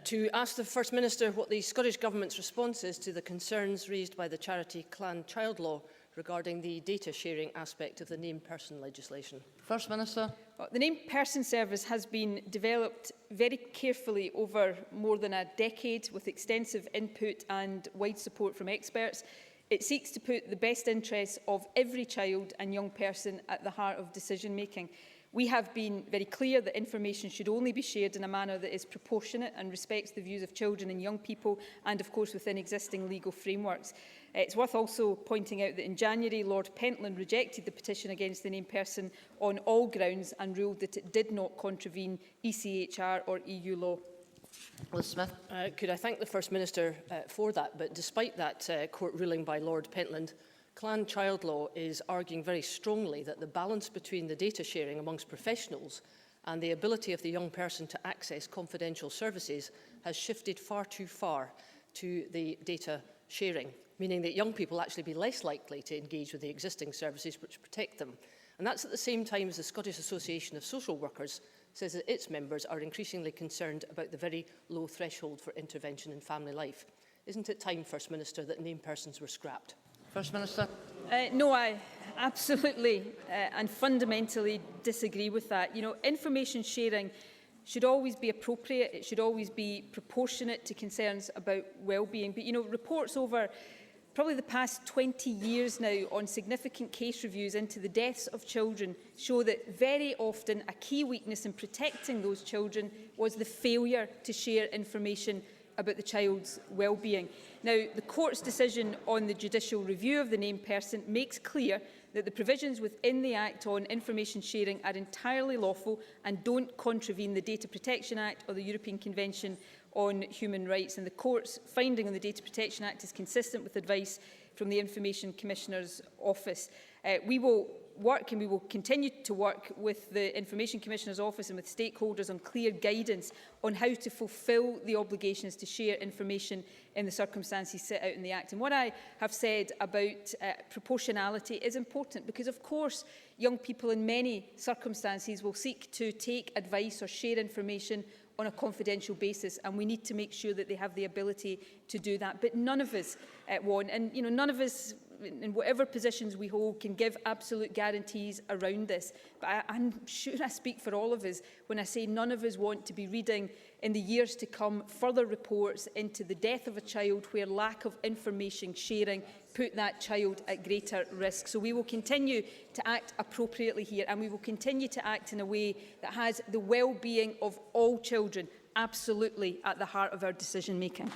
To ask the First Minister what the Scottish Government's response is to the concerns raised by the charity Clan Child Law regarding the data sharing aspect of the named person legislation. First Minister. Well, the named person service has been developed very carefully over more than a decade with extensive input and wide support from experts. It seeks to put the best interests of every child and young person at the heart of decision making. We have been very clear that information should only be shared in a manner that is proportionate and respects the views of children and young people, and of course within existing legal frameworks. It's worth also pointing out that in January, Lord Pentland rejected the petition against the named person on all grounds and ruled that it did not contravene ECHR or EU law. Liz Smith. Could I thank the First Minister for that? But despite that court ruling by Lord Pentland, Clan Child Law is arguing very strongly that the balance between the data sharing amongst professionals and the ability of the young person to access confidential services has shifted far too far to the data sharing, meaning that young people actually be less likely to engage with the existing services which protect them. And that's at the same time as the Scottish Association of Social Workers says that its members are increasingly concerned about the very low threshold for intervention in family life. Isn't it time, First Minister, that named persons were scrapped? First Minister. No, I absolutely and fundamentally disagree with that. You know, information sharing should always be appropriate. It should always be proportionate to concerns about well-being. But, you know, reports over probably the past 20 years now on significant case reviews into the deaths of children show that very often a key weakness in protecting those children was the failure to share information about the child's well-being. Now, the court's decision on the judicial review of the named person makes clear that the provisions within the Act on information sharing are entirely lawful and don't contravene the Data Protection Act or the European Convention on Human Rights. And the court's finding on the Data Protection Act is consistent with advice from the Information Commissioner's Office. We will work and we will continue to work with the Information Commissioner's Office and with stakeholders on clear guidance on how to fulfil the obligations to share information in the circumstances set out in the Act. And what I have said about proportionality is important because, of course, young people in many circumstances will seek to take advice or share information on a confidential basis, and we need to make sure that they have the ability to do that. But none of us want, and you know, none of us, in whatever positions we hold, can give absolute guarantees around this. But I'm sure I speak for all of us when I say none of us want to be reading in the years to come further reports into the death of a child where lack of information sharing put that child at greater risk. So we will continue to act appropriately here, and we will continue to act in a way that has the well-being of all children absolutely at the heart of our decision making.